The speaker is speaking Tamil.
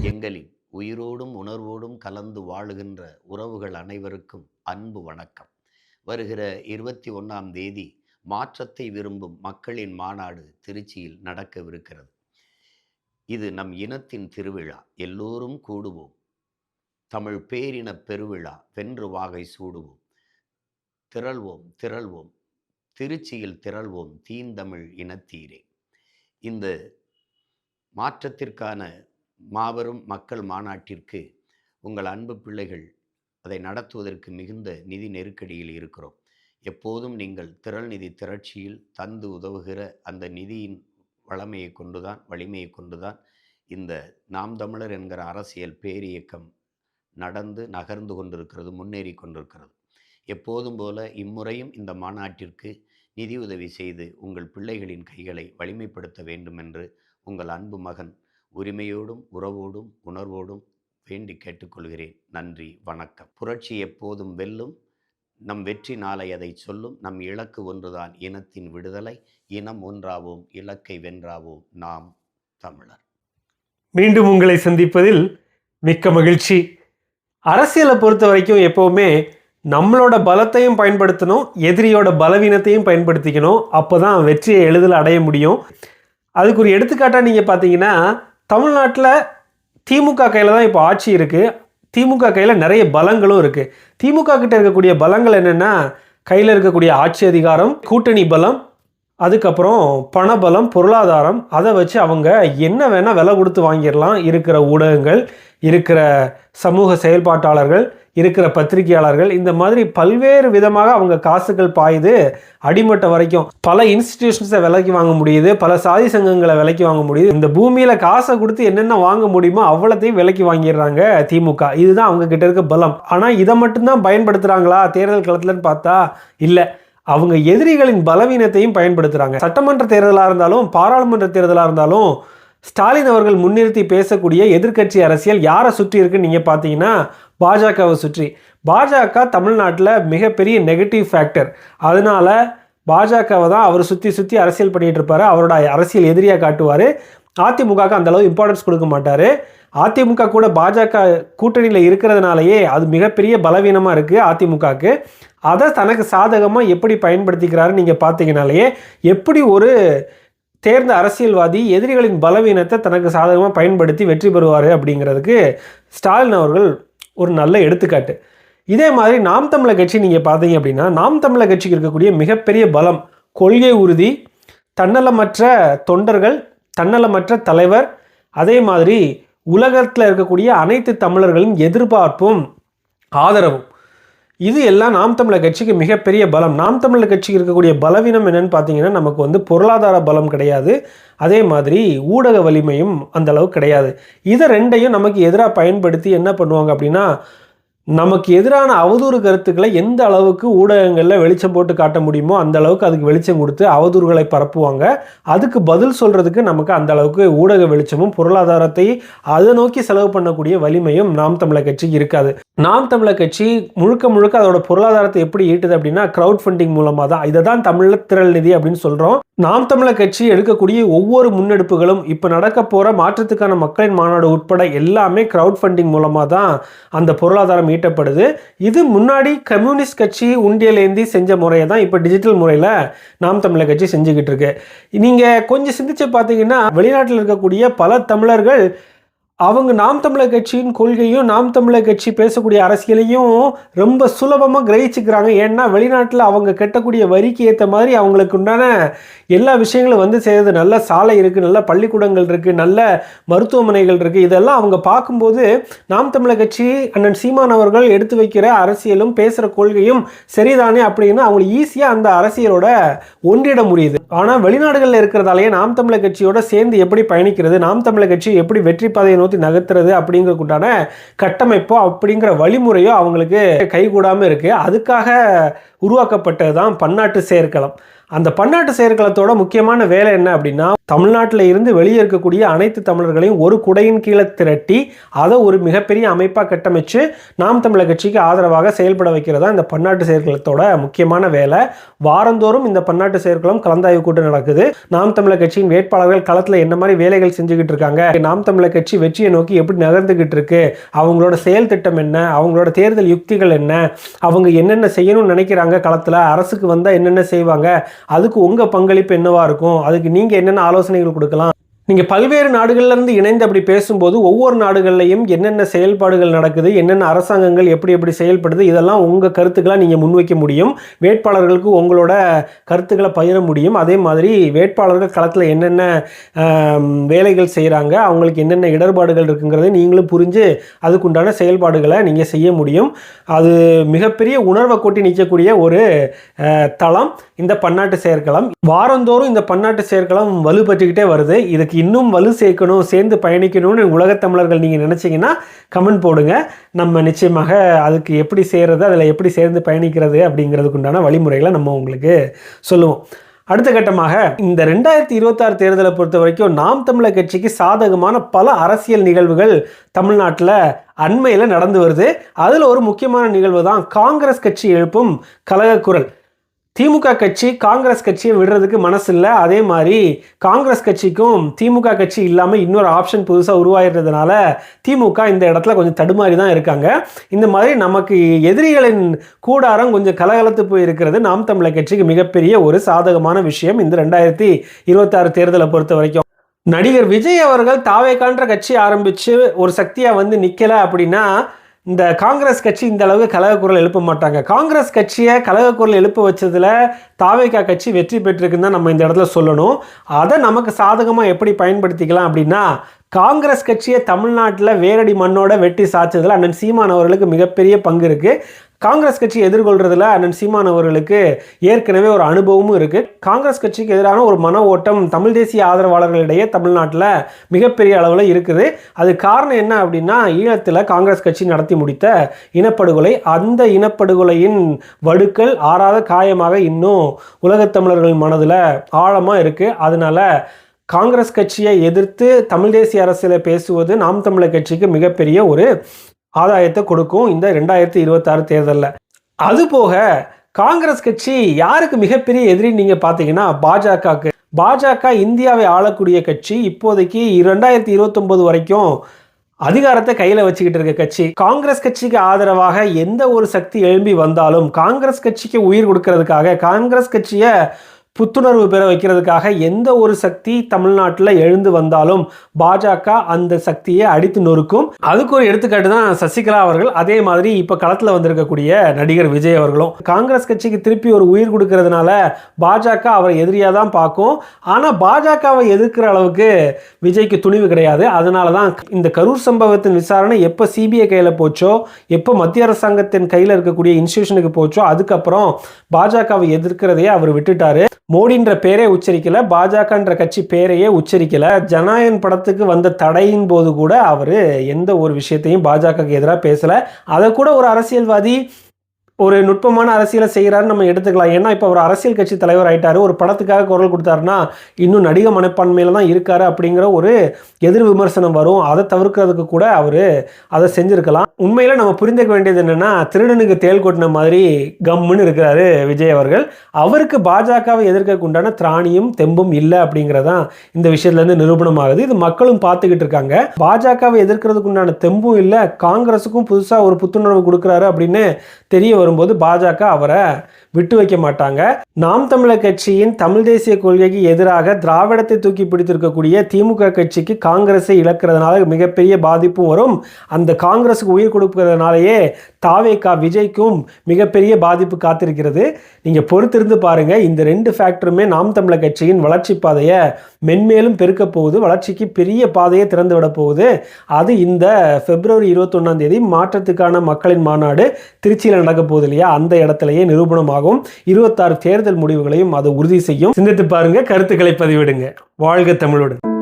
எங்களின் உயிரோடும் உணர்வோடும் கலந்து வாழுகின்ற உறவுகள் அனைவருக்கும் அன்பு வணக்கம். வருகிற 21ஆம் தேதி மாற்றத்தை விரும்பும் மக்களின் மாநாடு திருச்சியில் நடக்கவிருக்கிறது. இது நம் இனத்தின் திருவிழா. எல்லோரும் கூடுவோம். தமிழ் பேரின பெருவிழா. வென்று வாகை சூடுவோம். திரள்வோம் திரள்வோம் திருச்சியில் திரள்வோம் தீந்தமிழ் இனத்தீரே. இந்த மாற்றத்திற்கான மாபெரும் மக்கள் மாநாட்டிற்கு உங்கள் அன்பு பிள்ளைகள் அதை நடத்துவதற்கு மிகுந்த நிதி நெருக்கடியில் இருக்கிறோம். எப்போதும் நீங்கள் திரள் நிதி திரட்சியில் தந்து உதவுகிற அந்த நிதியின் வலிமையை கொண்டுதான் இந்த நாம் தமிழர் என்கிற அரசியல் பேரியக்கம் நகர்ந்து கொண்டிருக்கிறது, முன்னேறி கொண்டிருக்கிறது. எப்போதும் போல இம்முறையும் இந்த மாநாட்டிற்கு நிதி உதவி செய்து உங்கள் பிள்ளைகளின் கைகளை வலிமைப்படுத்த வேண்டும் என்று உங்கள் அன்பு மகன் உரிமையோடும் உறவோடும் உணர்வோடும் வேண்டி கேட்டுக்கொள்கிறேன். நன்றி, வணக்கம். புரட்சி எப்போதும் வெல்லும். நம் வெற்றி நாளை அதை சொல்லும். நம் இலக்கு ஒன்றுதான், இனத்தின் விடுதலை. இனம் ஒன்றாவோம், இலக்கை வென்றாவோம், நாம் தமிழர். மீண்டும் உங்களை சந்திப்பதில் மிக்க மகிழ்ச்சி. அரசியலை பொறுத்த வரைக்கும் எப்போவுமே நம்மளோட பலத்தையும் பயன்படுத்தணும், எதிரியோட பலவீனத்தையும் பயன்படுத்திக்கணும். அப்போ தான் வெற்றியை எளிதில் அடைய முடியும். அதுக்கு ஒரு எடுத்துக்காட்டாக நீங்கள் பார்த்தீங்கன்னா, தமிழ்நாட்டில் திமுக கையில் தான் இப்போ ஆட்சி இருக்குது. திமுக கையில் நிறைய பலங்களும் இருக்குது. திமுக கிட்ட இருக்கக்கூடிய பலங்கள் என்னென்னா, கையில் இருக்கக்கூடிய ஆட்சி அதிகாரம், கூட்டணி பலம், அதுக்கப்புறம் பணபலம், பொருளாதாரம். அதை வச்சு அவங்க என்ன வேணால் விலை கொடுத்து வாங்கிடலாம். இருக்கிற ஊடகங்கள், இருக்கிற சமூக செயல்பாட்டாளர்கள், இருக்கிற பத்திரிகையாளர்கள், இந்த மாதிரி பல்வேறு விதமாக அவங்க காசுகள் பாயுது. அடிமட்ட வரைக்கும் பல இன்ஸ்டிடியூஷன்ஸை விலைக்கு வாங்க முடியுது, பல சாதி சங்கங்களை விலைக்கு வாங்க முடியுது. இந்த பூமியில் காசை கொடுத்து என்னென்ன வாங்க முடியுமோ அவ்வளோத்தையும் விலைக்கு வாங்கிடுறாங்க திமுக. இதுதான் அவங்க கிட்ட இருக்க பலம். ஆனால் இதை மட்டும்தான் பயன்படுத்துகிறாங்களா தேர்தல் களத்துலன்னு பார்த்தா இல்லை. அவங்க எதிரிகளின் பலவீனத்தையும் பயன்படுத்துகிறாங்க. சட்டமன்ற தேர்தலாக இருந்தாலும் பாராளுமன்ற தேர்தலாக இருந்தாலும் ஸ்டாலின் அவர்கள் முன்னிறுத்தி பேசக்கூடிய எதிர்க்கட்சி அரசியல் யாரை சுற்றி இருக்குன்னு நீங்கள் பார்த்தீங்கன்னா பாஜகவை சுற்றி. பாஜக தமிழ்நாட்டில் மிகப்பெரிய நெகட்டிவ் ஃபேக்டர். அதனால பாஜகவை தான் அவர் சுற்றி அரசியல் பண்ணிகிட்டு இருப்பார். அவரோட அரசியல் எதிரியாக காட்டுவார். அதிமுகவுக்கு அந்தளவு இம்பார்ட்டன்ஸ் கொடுக்க மாட்டார். அதிமுக கூட பாஜக கூட்டணியில் இருக்கிறதுனாலேயே அது மிகப்பெரிய பலவீனமாக இருக்குது அதிமுகவுக்கு. அதை தனக்கு சாதகமாக எப்படி பயன்படுத்திக்கிறாருன்னு நீங்கள் பார்த்தீங்கனாலேயே எப்படி ஒரு தேர்ந்த அரசியல்வாதி எதிரிகளின் பலவீனத்தை தனக்கு சாதகமாக பயன்படுத்தி வெற்றி பெறுவார் அப்படிங்கிறதுக்கு ஸ்டாலின் அவர்கள் ஒரு நல்ல எடுத்துக்காட்டு. இதே மாதிரி நாம் தமிழர் கட்சி நீங்கள் பார்த்தீங்க அப்படின்னா, நாம் தமிழர் கட்சிக்கு இருக்கக்கூடிய மிகப்பெரிய பலம் கொள்கை உறுதி, தன்னலமற்ற தொண்டர்கள், தன்னலமற்ற தலைவர், அதே மாதிரி உலகத்தில் இருக்கக்கூடிய அனைத்து தமிழர்களின் எதிர்பார்ப்பும் ஆதரவும். இது எல்லாம் நாம் தமிழர் கட்சிக்கு மிகப்பெரிய பலம். நாம் தமிழர் கட்சிக்கு இருக்கக்கூடிய பலவீனம் என்னன்னு பார்த்தீங்கன்னா, நமக்கு பொருளாதார பலம் கிடையாது, அதே மாதிரி ஊடக வலிமையும் அந்த அளவுக்கு கிடையாது. இதை ரெண்டையும் நமக்கு எதிராக பயன்படுத்தி என்ன பண்ணுவாங்க அப்படின்னா, நமக்கு எதிரான அவதூறு கருத்துக்களை எந்த அளவுக்கு ஊடகங்களில் வெளிச்சம் போட்டு காட்ட முடியுமோ அந்த அளவுக்கு அதுக்கு வெளிச்சம் கொடுத்து அவதூறுகளை பரப்புவாங்க. அதுக்கு பதில் சொல்கிறதுக்கு நமக்கு அந்த அளவுக்கு ஊடக வெளிச்சமும் பொருளாதாரத்தை அதை நோக்கி செலவு பண்ணக்கூடிய வலிமையும் நாம் தமிழர் கட்சிக்கு இருக்காது. நாம் தமிழர் கட்சி முழுக்க அதோட பொருளாதாரத்தை எப்படி ஈட்டுது அப்படின்னா கிரவுட் ஃபண்டிங் மூலமாக தான். இதை தான் தமிழர் திரள் நிதி அப்படின்னு சொல்கிறோம். நாம் தமிழர் கட்சி எடுக்கக்கூடிய ஒவ்வொரு முன்னெடுப்புகளும், இப்போ நடக்க போகிற மாற்றத்துக்கான மக்களின் மாநாடு உட்பட எல்லாமே கிரவுட் ஃபண்டிங் மூலமாக தான் அந்த பொருளாதாரம் ஈட்டப்படுது. இது முன்னாடி கம்யூனிஸ்ட் கட்சி உண்டியலேந்தி செஞ்ச முறையை தான் இப்போ டிஜிட்டல் முறையில் நாம் தமிழர் கட்சி செஞ்சுக்கிட்டு இருக்கு. நீங்கள் கொஞ்சம் சிந்திச்சு பார்த்தீங்கன்னா, வெளிநாட்டில் இருக்கக்கூடிய பல தமிழர்கள் அவங்க நாம் தமிழர் கட்சியின் கொள்கையும் நாம் தமிழர் கட்சி பேசக்கூடிய அரசியலையும் ரொம்ப சுலபமாக கிரகிச்சுக்கிறாங்க. ஏன்னா வெளிநாட்டில் அவங்க கட்டக்கூடிய வரிக்கு ஏற்ற மாதிரி அவங்களுக்கு உண்டான எல்லா விஷயங்களும் செய்யுது. நல்ல சாலை இருக்குது, நல்ல பள்ளிக்கூடங்கள் இருக்குது, நல்ல மருத்துவமனைகள் இருக்குது. இதெல்லாம் அவங்க பார்க்கும்போது நாம் தமிழர் கட்சி அண்ணன் சீமான் அவர்கள் எடுத்து வைக்கிற அரசியலும் பேசுகிற கொள்கையும் சரிதானே அப்படின்னு அவங்களுக்கு ஈஸியாக அந்த அரசியலோட ஒன்றிட முடியுது. ஆனால் வெளிநாடுகளில் இருக்கிறதாலேயே நாம் தமிழர் கட்சியோட சேர்ந்து எப்படி பயணிக்கிறது, நாம் தமிழர் கட்சி எப்படி வெற்றி பாதையை நோக்கி நகர்த்துறது அப்படிங்கிறதுக்குண்டான கட்டமைப்போ அப்படிங்கிற வழிமுறையோ அவங்களுக்கு கைகூடாமல் இருக்குது. அதுக்காக உருவாக்கப்பட்டது தான் பன்னாட்டு செயற்களம். அந்த பன்னாட்டு செயற்களத்தோட முக்கியமான வேலை என்ன அப்படின்னா, தமிழ்நாட்டில் இருந்து வெளியே இருக்கக்கூடிய அனைத்து தமிழர்களையும் ஒரு குடையின் கீழே திரட்டி அதை ஒரு மிகப்பெரிய அமைப்பாக கட்டமைச்சு நாம் தமிழர் கட்சிக்கு ஆதரவாக செயல்பட வைக்கிறதா இந்த பன்னாட்டு செயற்களத்தோட முக்கியமான வேலை. வாரந்தோறும் இந்த பன்னாட்டு செயற்களம் கலந்தாய்வு கூட்டம் நடக்குது. நாம் தமிழர் கட்சியின் வேட்பாளர்கள் களத்தில் என்ன மாதிரி வேலைகள் செஞ்சுக்கிட்டு இருக்காங்க, நாம் தமிழர் கட்சி வெற்றியை நோக்கி எப்படி நகர்ந்துகிட்டு இருக்கு, அவங்களோட செயல் திட்டம் என்ன, அவங்களோட தேர்தல் யுக்திகள் என்ன, அவங்க என்னென்ன செய்யணும்னு நினைக்கிறாங்க, களத்தில் அரசுக்கு வந்தால் என்னென்ன செய்வாங்க, அதுக்கு உங்கள் பங்களிப்பு என்னவா இருக்கும், அதுக்கு நீங்கள் என்னென்ன ஆலோசனைகள் கொடுக்கலாம். நீங்கள் பல்வேறு நாடுகள்லேருந்து இணைந்து அப்படி பேசும்போது ஒவ்வொரு நாடுகள்லையும் என்னென்ன செயல்பாடுகள் நடக்குது, என்னென்ன அரசாங்கங்கள் எப்படி செயல்படுது, இதெல்லாம் உங்கள் கருத்துக்களாக நீங்கள் முன்வைக்க முடியும். வேட்பாளர்களுக்கு உங்களோட கருத்துக்களை பகிர முடியும். அதே மாதிரி வேட்பாளர்கள் களத்தில் என்னென்ன வேலைகள் செய்கிறாங்க, அவங்களுக்கு என்னென்ன இடர்பாடுகள் இருக்குங்கிறத நீங்களும் புரிஞ்சு அதுக்குண்டான செயல்பாடுகளை நீங்கள் செய்ய முடியும். அது மிகப்பெரிய உணர்வை கொட்டி நிற்கக்கூடிய ஒரு தளம் இந்த பன்னாட்டு செயற்களம். வாரந்தோறும் இந்த பன்னாட்டு செயற்களம் வலுப்பட்டுக்கிட்டே வருது. இதுக்கு இன்னும் வலு சேர்க்கணும், சேர்ந்து பயணிக்கணும்னு உலகத் தமிழர்கள் நீங்கள் நினச்சிங்கன்னா கமெண்ட் போடுங்க. நம்ம நிச்சயமாக அதுக்கு எப்படி செய்கிறது, அதில் எப்படி சேர்ந்து பயணிக்கிறது அப்படிங்கிறதுக்கு உண்டான வழிமுறைகளை நம்ம உங்களுக்கு சொல்லுவோம். அடுத்த கட்டமாக இந்த 2026 தேர்தலை பொறுத்த வரைக்கும் நாம் தமிழர் கட்சிக்கு சாதகமான பல அரசியல் நிகழ்வுகள் தமிழ்நாட்டில் அண்மையில் நடந்து வருது. அதில் ஒரு முக்கியமான நிகழ்வு தான் காங்கிரஸ் கட்சி எழுப்பும் கலகக்குரல். திமுக கட்சி காங்கிரஸ் கட்சியை விடுறதுக்கு மனசு இல்லை. அதே மாதிரி காங்கிரஸ் கட்சிக்கும் திமுக கட்சி இல்லாமல் இன்னொரு ஆப்ஷன் புதுசாக உருவாகிறதுனால திமுக இந்த இடத்துல கொஞ்சம் தடுமாறி தான் இருக்காங்க. இந்த மாதிரி நமக்கு எதிரிகளின் கூடாரம் கொஞ்சம் கலகலத்து போயிருக்கிறது நாம் தமிழர் கட்சிக்கு மிகப்பெரிய ஒரு சாதகமான விஷயம் இந்த 2026 தேர்தலை பொறுத்த வரைக்கும். நடிகர் விஜய் அவர்கள் தாவேகான்ற கட்சி ஆரம்பித்து ஒரு சக்தியாக வந்து நிற்கலை அப்படின்னா இந்த காங்கிரஸ் கட்சி இந்த அளவுக்கு கலகக்குரல் எழுப்ப மாட்டாங்க. காங்கிரஸ் கட்சியை கலகக்குரல் எழுப்ப வச்சதில் தாவேகா கட்சி வெற்றி பெற்றிருக்குன்னு தான் நம்ம இந்த இடத்துல சொல்லணும். அதை நமக்கு சாதகமாக எப்படி பயன்படுத்திக்கலாம் அப்படின்னா, காங்கிரஸ் கட்சியை தமிழ்நாட்டில் வேரடி மண்ணோட வெட்டி சாய்ச்சதில் அண்ணன் சீமான் அவர்களுக்கு மிகப்பெரிய பங்கு இருக்குது. காங்கிரஸ் கட்சி எதிர்கொள்றதுல அண்ணன் சீமான் அவர்களுக்கு ஏற்கனவே ஒரு அனுபவமும் இருக்குது. காங்கிரஸ் கட்சிக்கு எதிரான ஒரு மன ஓட்டம் தமிழ் தேசிய ஆதரவாளர்களிடையே தமிழ்நாட்டில் மிகப்பெரிய அளவில் இருக்குது. அது காரணம் என்ன அப்படின்னா, ஈழத்தில் காங்கிரஸ் கட்சி நடத்தி முடித்த இனப்படுகொலை. அந்த இனப்படுகொலையின் வடுக்கள் ஆறாத காயமாக இன்னும் உலகத் தமிழர்கள் மனதில் ஆழமாக இருக்குது. அதனால காங்கிரஸ் கட்சியை எதிர்த்து தமிழ் தேசிய அரசியலை பேசுவது நாம் தமிழர் கட்சிக்கு மிகப்பெரிய ஒரு ஆதாயத்தை கொடுக்கும் இந்த 2026 தேர்தலில். அதுபோக காங்கிரஸ் கட்சி யாருக்கு மிகப்பெரிய எதிரி நீங்கள் பார்த்தீங்கன்னா பாஜகவுக்கு. பாஜக இந்தியாவை ஆளக்கூடிய கட்சி. இப்போதைக்கு 2029 வரைக்கும் அதிகாரத்தை கையில் வச்சுக்கிட்டு இருக்க கட்சி. காங்கிரஸ் கட்சிக்கு ஆதரவாக எந்த ஒரு சக்தி எழும்பி வந்தாலும், காங்கிரஸ் கட்சிக்கு உயிர் கொடுக்கறதுக்காக, காங்கிரஸ் கட்சியை புத்துணர்வு பெற வைக்கிறதுக்காக எந்த ஒரு சக்தி தமிழ்நாட்டில் எழுந்து வந்தாலும் பாஜக அந்த சக்தியை அடித்து நொறுக்கும். அதுக்கு ஒரு எடுத்துக்காட்டு தான் சசிகலா அவர்கள். அதே மாதிரி இப்போ களத்தில் வந்திருக்கக்கூடிய நடிகர் விஜய் அவர்களும் காங்கிரஸ் கட்சிக்கு திருப்பி ஒரு உயிர் கொடுக்கறதுனால பாஜக அவரை எதிரியாக தான் பார்க்கும். ஆனால் பாஜகவை எதிர்க்கிற அளவுக்கு விஜய்க்கு துணிவு கிடையாது. அதனால தான் இந்த கரூர் சம்பவத்தின் விசாரணை எப்போ சிபிஐ கையில் போச்சோ, எப்போ மத்திய அரசாங்கத்தின் கையில் இருக்கக்கூடிய இன்ஸ்டிடியூஷனுக்கு போச்சோ, அதுக்கப்புறம் பாஜகவை எதிர்க்கிறதையே அவர் விட்டுட்டாரு. மோடின்ற பேரே உச்சரிக்கல, பாஜகன்ற கட்சி பேரையே உச்சரிக்கல. ஜனநாயகன் படத்துக்கு வந்த தடையின் போது கூட அவர் எந்த ஒரு விஷயத்தையும் பாஜகவுக்கு எதிராக பேசல. அதை கூட ஒரு அரசியல்வாதி ஒரு நுட்பமான அரசியலை செய்கிறாருன்னு நம்ம எடுத்துக்கலாம். ஏன்னா இப்போ அவர் அரசியல் கட்சி தலைவர் ஆயிட்டாரு. ஒரு படத்துக்காக குரல் கொடுத்தாருன்னா இன்னும் நடிக மனப்பான்மையில தான் இருக்காரு அப்படிங்கிற ஒரு எதிர் விமர்சனம் வரும். அதை தவிர்க்கிறதுக்கு கூட அவர் அதை செஞ்சுருக்கலாம். உண்மையில் நம்ம புரிந்துக்க வேண்டியது என்னென்னா, திருடனுக்கு தேல் கொட்டின மாதிரி கம்முன்னு இருக்கிறாரு விஜய் அவர்கள். அவருக்கு பாஜகவை எதிர்க்க உண்டான திராணியும் தெம்பும் இல்லை அப்படிங்கிறதான் இந்த விஷயத்துலேருந்து நிரூபணமாகுது. இது மக்களும் பார்த்துக்கிட்டு இருக்காங்க. பாஜகவை எதிர்க்கிறதுக்கு உண்டான தெம்பும் இல்லை, காங்கிரஸுக்கும் புதுசாக ஒரு புத்துணர்வு கொடுக்குறாரு அப்படின்னு தெரிய வரும்போது பாஜக அவரை விட்டு வைக்க மாட்டாங்க. நாம் தமிழர் கட்சியின் தமிழ் தேசிய கொள்கைக்கு எதிராக திராவிடத்தை தூக்கி பிடித்திருக்கக்கூடிய திமுக கட்சிக்கு காங்கிரஸை இழக்கிறதுனால மிகப்பெரிய பாதிப்பும் வரும். அந்த காங்கிரஸுக்கு உயிர் கொடுக்கிறதுனாலேயே தாவேகா விஜய்க்கும் மிகப்பெரிய பாதிப்பு காத்திருக்கிறது. நீங்கள் பொறுத்திருந்து பாருங்க. இந்த ரெண்டு ஃபேக்டருமே நாம் தமிழர் கட்சியின் வளர்ச்சி பாதையை மென்மேலும் பெருக்க போகுது. வளர்ச்சிக்கு பெரிய பாதையை திறந்து விட போகுது. அது இந்த பிப்ரவரி 21 மாற்றத்துக்கான மக்களின் மாநாடு திருச்சியில் நடக்க போகுது இல்லையா, அந்த இடத்திலேயே நிரூபணமாகும். 26 தேர்தல் முடிவுகளையும் அது உறுதி செய்யும். சிந்தித்து பாருங்க, கருத்துக்களை பதிவிடுங்க. வாழ்க தமிழுடன்.